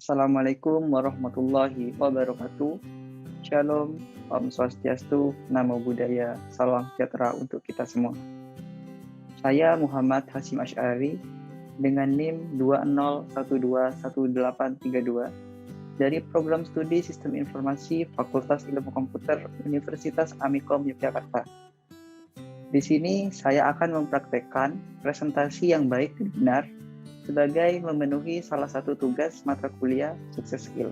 Assalamualaikum warahmatullahi wabarakatuh. Shalom, Om Swastiastu, Namo Buddhaya, salam sejahtera untuk kita semua. Saya Muhammad Hasyim Asy'ari dengan NIM 20121832 dari Program Studi Sistem Informasi Fakultas Ilmu Komputer Universitas Amikom Yogyakarta. Di sini saya akan mempraktekkan presentasi yang baik dan benar sebagai memenuhi salah satu tugas mata kuliah Sukses Skill.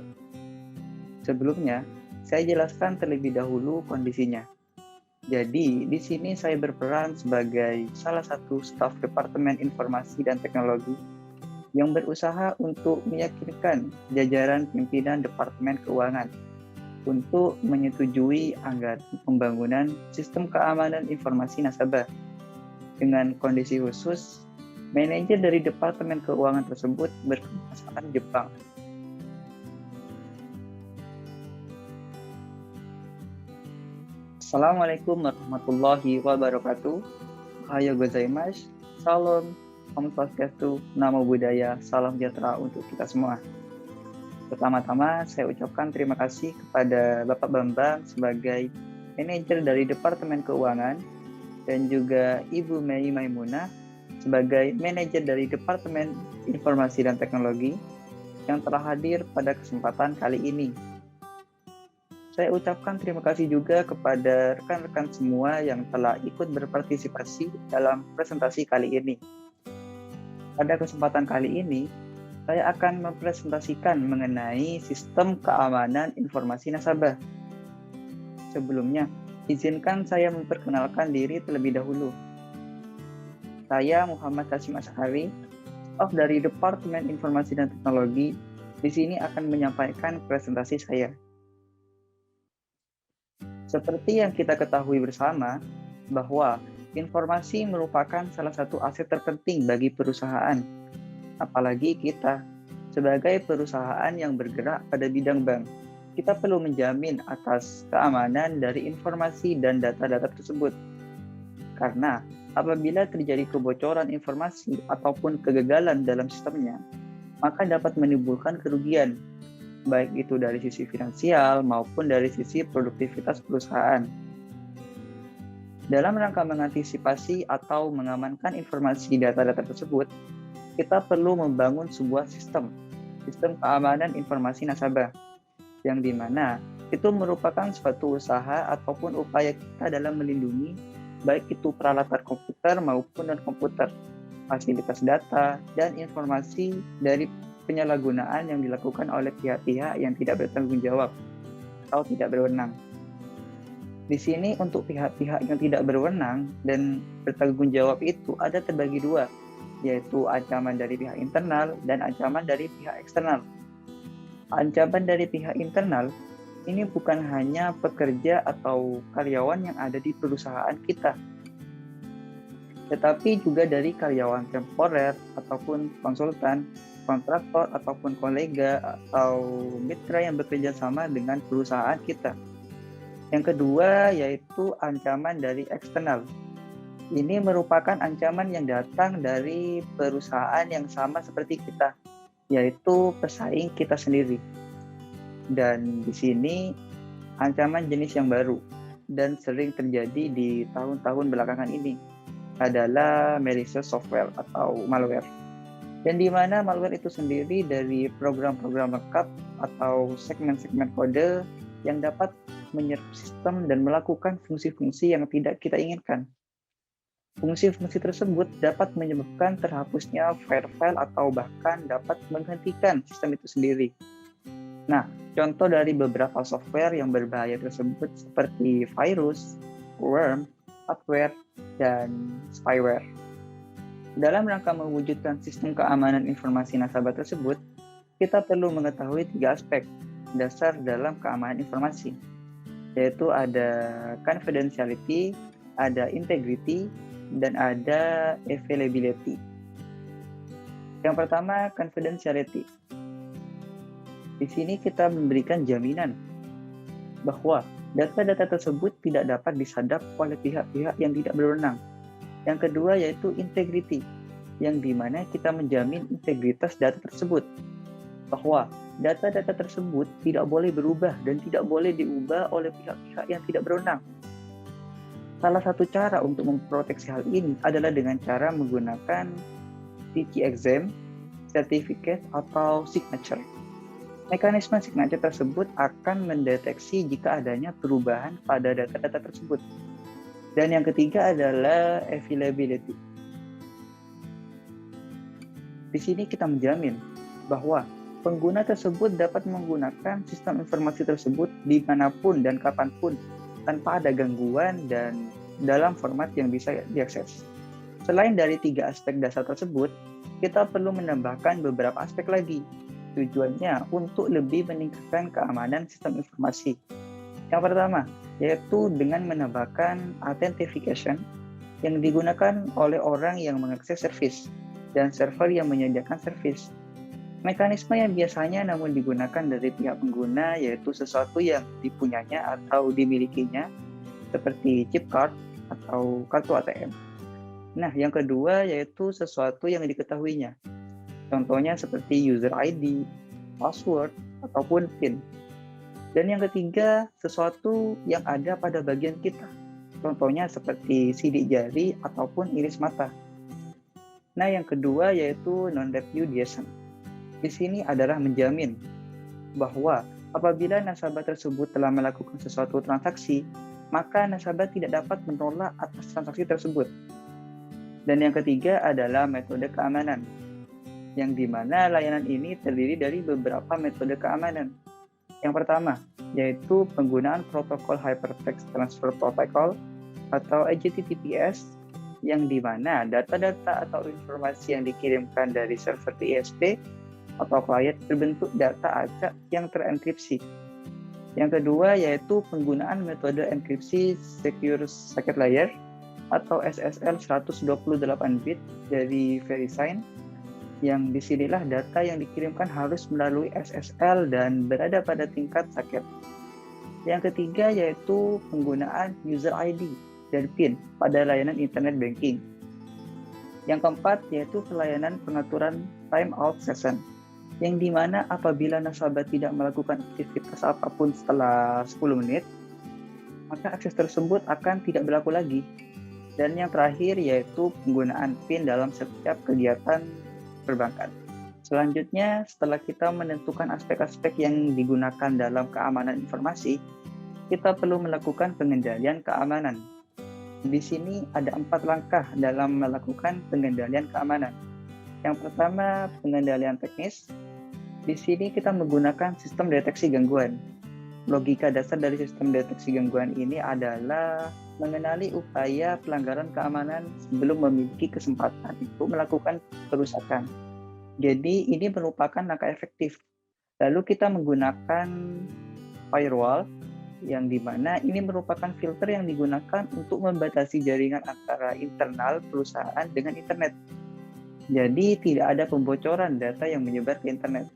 Sebelumnya, saya jelaskan terlebih dahulu kondisinya. Jadi, di sini saya berperan sebagai salah satu staf Departemen Informasi dan Teknologi yang berusaha untuk meyakinkan jajaran pimpinan Departemen Keuangan untuk menyetujui anggaran pembangunan sistem keamanan informasi nasabah dengan kondisi khusus. Manajer dari Departemen Keuangan tersebut berkebangsaan Jepang. Assalamualaikum warahmatullahi wabarakatuh. Ohayo gozaimasu. Salam, Om Swastiastu, Namo Buddhaya, salam sejahtera untuk kita semua. Pertama-tama saya ucapkan terima kasih kepada Bapak Bambang sebagai manajer dari Departemen Keuangan dan juga Ibu Mei Maimunah sebagai manajer dari Departemen Informasi dan Teknologi yang telah hadir pada kesempatan kali ini. Saya ucapkan terima kasih juga kepada rekan-rekan semua yang telah ikut berpartisipasi dalam presentasi kali ini. Pada kesempatan kali ini, saya akan mempresentasikan mengenai sistem keamanan informasi nasabah. Sebelumnya, izinkan saya memperkenalkan diri terlebih dahulu. Saya Muhammad Hasyim Asy'ari, staf dari Departemen Informasi dan Teknologi, di sini akan menyampaikan presentasi saya. Seperti yang kita ketahui bersama, bahwa informasi merupakan salah satu aset terpenting bagi perusahaan, apalagi kita sebagai perusahaan yang bergerak pada bidang bank. Kita perlu menjamin atas keamanan dari informasi dan data-data tersebut. Karena apabila terjadi kebocoran informasi ataupun kegagalan dalam sistemnya, maka dapat menimbulkan kerugian, baik itu dari sisi finansial maupun dari sisi produktivitas perusahaan. Dalam rangka mengantisipasi atau mengamankan informasi data-data tersebut, kita perlu membangun sebuah sistem keamanan informasi nasabah, yang dimana itu merupakan suatu usaha ataupun upaya kita dalam melindungi baik itu peralatan komputer maupun non-komputer, fasilitas data, dan informasi dari penyalahgunaan yang dilakukan oleh pihak-pihak yang tidak bertanggung jawab atau tidak berwenang. Di sini untuk pihak-pihak yang tidak berwenang dan bertanggung jawab itu ada terbagi dua, yaitu ancaman dari pihak internal dan ancaman dari pihak eksternal. Ancaman dari pihak internal ini bukan hanya pekerja atau karyawan yang ada di perusahaan kita, tetapi juga dari karyawan temporer ataupun konsultan, kontraktor ataupun kolega atau mitra yang bekerja sama dengan perusahaan kita. Yang kedua yaitu ancaman dari eksternal. Ini merupakan ancaman yang datang dari perusahaan yang sama seperti kita, yaitu pesaing kita sendiri. Dan di sini ancaman jenis yang baru dan sering terjadi di tahun-tahun belakangan ini adalah malicious software atau malware. Dan di mana malware itu sendiri dari program-program lengkap atau segmen-segmen kode yang dapat menyerap sistem dan melakukan fungsi-fungsi yang tidak kita inginkan. Fungsi-fungsi tersebut dapat menyebabkan terhapusnya file atau bahkan dapat menghentikan sistem itu sendiri. Nah, contoh dari beberapa software yang berbahaya tersebut seperti virus, worm, adware, dan spyware. Dalam rangka mewujudkan sistem keamanan informasi nasabah tersebut, kita perlu mengetahui 3 aspek dasar dalam keamanan informasi, yaitu ada confidentiality, ada integrity, dan ada availability. Yang pertama, confidentiality. Di sini kita memberikan jaminan bahwa data-data tersebut tidak dapat disadap oleh pihak-pihak yang tidak berwenang. Yang kedua yaitu integrity, yang dimana kita menjamin integritas data tersebut. bahwa data-data tersebut tidak boleh berubah dan tidak boleh diubah oleh pihak-pihak yang tidak berwenang. Salah satu cara untuk memproteksi hal ini adalah dengan cara menggunakan CC exam, certificate, atau signature. Mekanisme signature tersebut akan mendeteksi jika adanya perubahan pada data-data tersebut. Dan yang ketiga adalah availability. Di sini kita menjamin bahwa pengguna tersebut dapat menggunakan sistem informasi tersebut dimanapun dan kapanpun tanpa ada gangguan dan dalam format yang bisa diakses. Selain dari 3 aspek dasar tersebut, kita perlu menambahkan beberapa aspek lagi. Tujuannya untuk lebih meningkatkan keamanan sistem informasi. Yang pertama, yaitu dengan menambahkan authentication yang digunakan oleh orang yang mengakses service dan server yang menyediakan service. Mekanisme yang biasanya namun digunakan dari pihak pengguna yaitu sesuatu yang dipunyanya atau dimilikinya seperti chip card atau kartu ATM. Nah, yang kedua yaitu sesuatu yang diketahuinya. Contohnya seperti user ID, password, ataupun PIN. Dan yang ketiga, sesuatu yang ada pada bagian kita. Contohnya seperti sidik jari ataupun iris mata. Nah, yang kedua yaitu non-repudiation. Di sini adalah menjamin bahwa apabila nasabah tersebut telah melakukan sesuatu transaksi, maka nasabah tidak dapat menolak atas transaksi tersebut. Dan yang ketiga adalah metode keamanan, yang dimana layanan ini terdiri dari beberapa metode keamanan. Yang pertama, yaitu penggunaan protokol Hypertext Transfer Protocol atau HTTPS, yang dimana data-data atau informasi yang dikirimkan dari server ISP atau klien berbentuk data acak yang terenkripsi. Yang kedua yaitu penggunaan metode enkripsi Secure Secret Layer atau SSL 128 bit dari VeriSign, yang disinilah data yang dikirimkan harus melalui SSL dan berada pada tingkat saket. Yang ketiga yaitu penggunaan user ID dan PIN pada layanan internet banking. Yang keempat yaitu pelayanan pengaturan timeout session, yang dimana apabila nasabah tidak melakukan aktivitas apapun setelah 10 menit, maka akses tersebut akan tidak berlaku lagi. Dan yang terakhir yaitu penggunaan PIN dalam setiap kegiatan perbankan. Selanjutnya, setelah kita menentukan aspek-aspek yang digunakan dalam keamanan informasi, kita perlu melakukan pengendalian keamanan. Di sini ada 4 langkah dalam melakukan pengendalian keamanan. Yang pertama, pengendalian teknis. Di sini kita menggunakan sistem deteksi gangguan. Logika dasar dari sistem deteksi gangguan ini adalah mengenali upaya pelanggaran keamanan sebelum memiliki kesempatan untuk melakukan kerusakan. Jadi ini merupakan langkah efektif. Lalu kita menggunakan firewall, yang dimana ini merupakan filter yang digunakan untuk membatasi jaringan antara internal perusahaan dengan internet. Jadi tidak ada pembocoran data yang menyebar ke internet.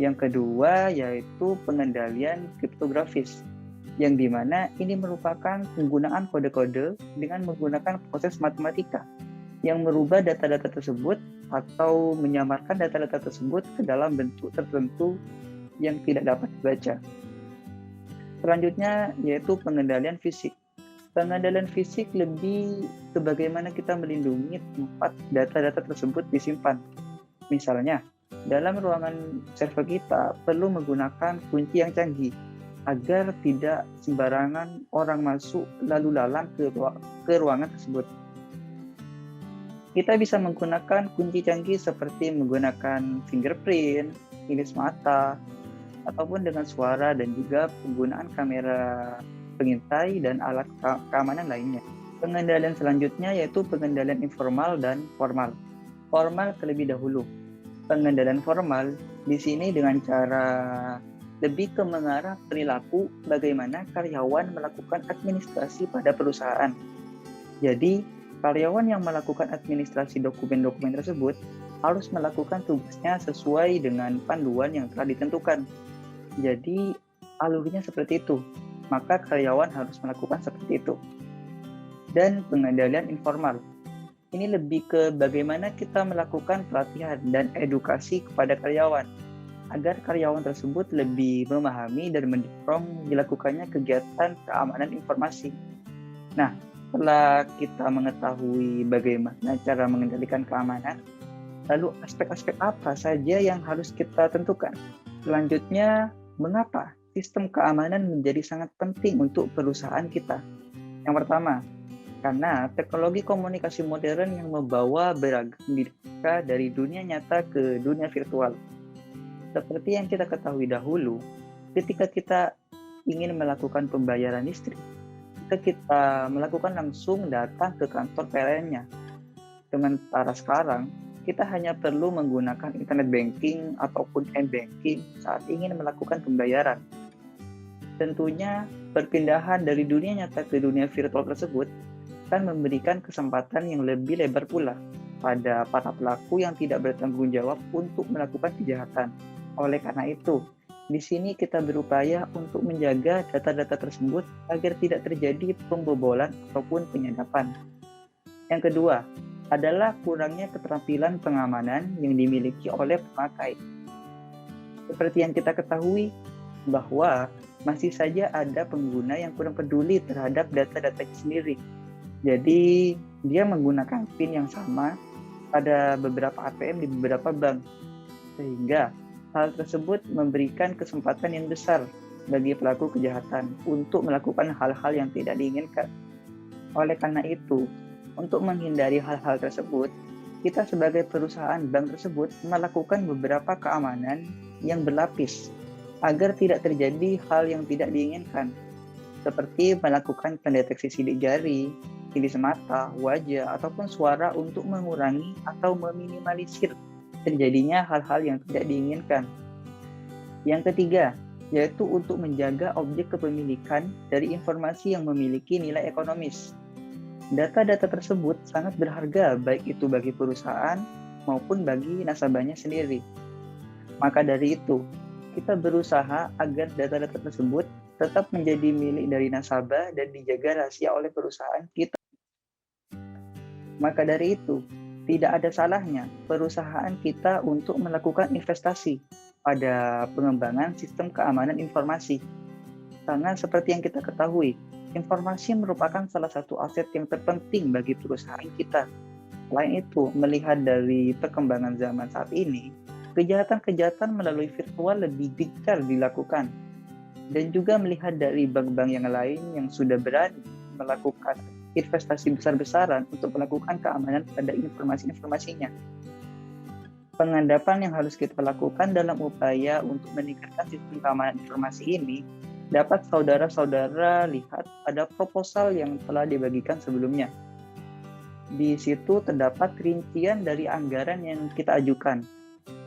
Yang kedua yaitu pengendalian kriptografis, yang dimana ini merupakan penggunaan kode-kode dengan menggunakan proses matematika yang merubah data-data tersebut atau menyamarkan data-data tersebut ke dalam bentuk tertentu yang tidak dapat dibaca. Selanjutnya yaitu pengendalian fisik. Pengendalian fisik lebih ke bagaimana kita melindungi tempat data-data tersebut disimpan. Misalnya, dalam ruangan server kita perlu menggunakan kunci yang canggih agar tidak sembarangan orang masuk lalu lalang ke ruangan tersebut. Kita bisa menggunakan kunci canggih seperti menggunakan fingerprint, iris mata, ataupun dengan suara dan juga penggunaan kamera pengintai dan alat keamanan lainnya. Pengendalian selanjutnya yaitu pengendalian informal dan formal. Formal terlebih dahulu. Pengendalian formal di sini dengan cara lebih ke mengarah perilaku bagaimana karyawan melakukan administrasi pada perusahaan. Jadi, karyawan yang melakukan administrasi dokumen-dokumen tersebut harus melakukan tugasnya sesuai dengan panduan yang telah ditentukan. Jadi, alurnya seperti itu. Maka karyawan harus melakukan seperti itu. Dan pengendalian informal. Ini lebih ke bagaimana kita melakukan pelatihan dan edukasi kepada karyawan agar karyawan tersebut lebih memahami dan mendorong dilakukannya kegiatan keamanan informasi. Nah, setelah kita mengetahui bagaimana cara mengendalikan keamanan, lalu aspek-aspek apa saja yang harus kita tentukan? Selanjutnya, mengapa sistem keamanan menjadi sangat penting untuk perusahaan kita? Yang pertama, karena teknologi komunikasi modern yang membawa beragam dinamika dari dunia nyata ke dunia virtual. Seperti yang kita ketahui dahulu, ketika kita ingin melakukan pembayaran listrik, kita melakukan langsung datang ke kantor PLN-nya. Sementara sekarang, kita hanya perlu menggunakan internet banking ataupun m-banking saat ingin melakukan pembayaran. Tentunya, perpindahan dari dunia nyata ke dunia virtual tersebut akan memberikan kesempatan yang lebih lebar pula pada para pelaku yang tidak bertanggung jawab untuk melakukan kejahatan. Oleh karena itu, di sini kita berupaya untuk menjaga data-data tersebut agar tidak terjadi pembobolan ataupun penyadapan. Yang kedua, adalah kurangnya keterampilan pengamanan yang dimiliki oleh pemakai. Seperti yang kita ketahui, bahwa masih saja ada pengguna yang kurang peduli terhadap data-datanya sendiri. Jadi, dia menggunakan PIN yang sama pada beberapa ATM di beberapa bank. Sehingga hal tersebut memberikan kesempatan yang besar bagi pelaku kejahatan untuk melakukan hal-hal yang tidak diinginkan. Oleh karena itu, untuk menghindari hal-hal tersebut, kita sebagai perusahaan bank tersebut melakukan beberapa keamanan yang berlapis agar tidak terjadi hal yang tidak diinginkan, seperti melakukan pendeteksi sidik jari, sidik semata, wajah, ataupun suara untuk mengurangi atau meminimalisir terjadinya hal-hal yang tidak diinginkan. Yang ketiga, yaitu untuk menjaga objek kepemilikan dari informasi yang memiliki nilai ekonomis. Data-data tersebut sangat berharga baik itu bagi perusahaan maupun bagi nasabahnya sendiri. Maka dari itu, kita berusaha agar data-data tersebut tetap menjadi milik dari nasabah dan dijaga rahasia oleh perusahaan kita. Maka dari itu, tidak ada salahnya perusahaan kita untuk melakukan investasi pada pengembangan sistem keamanan informasi. Karena seperti yang kita ketahui, informasi merupakan salah satu aset yang terpenting bagi perusahaan kita. Selain itu, melihat dari perkembangan zaman saat ini, kejahatan-kejahatan melalui virtual lebih gencar dilakukan. Dan juga melihat dari bank-bank yang lain yang sudah berani melakukan investasi besar-besaran untuk melakukan keamanan pada informasi-informasinya. Pengendapan yang harus kita lakukan dalam upaya untuk meningkatkan sistem keamanan informasi ini dapat saudara-saudara lihat pada proposal yang telah dibagikan sebelumnya. Di situ terdapat rincian dari anggaran yang kita ajukan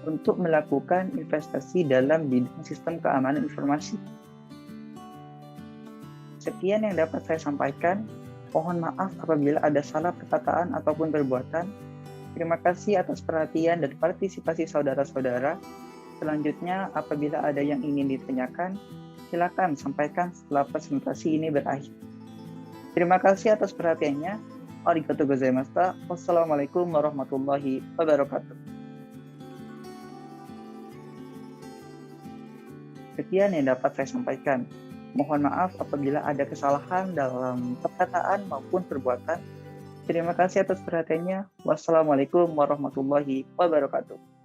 untuk melakukan investasi dalam bidang sistem keamanan informasi. Sekian yang dapat saya sampaikan. Mohon maaf apabila ada salah perkataan ataupun perbuatan. Terima kasih atas perhatian dan partisipasi saudara-saudara. Selanjutnya, apabila ada yang ingin ditanyakan, silakan sampaikan setelah presentasi ini berakhir. Terima kasih atas perhatiannya. Arigatou gozaimashita. Wassalamualaikum warahmatullahi wabarakatuh. Sekian yang dapat saya sampaikan. Mohon maaf apabila ada kesalahan dalam perkataan maupun perbuatan. Terima kasih atas perhatiannya. Wassalamualaikum warahmatullahi wabarakatuh.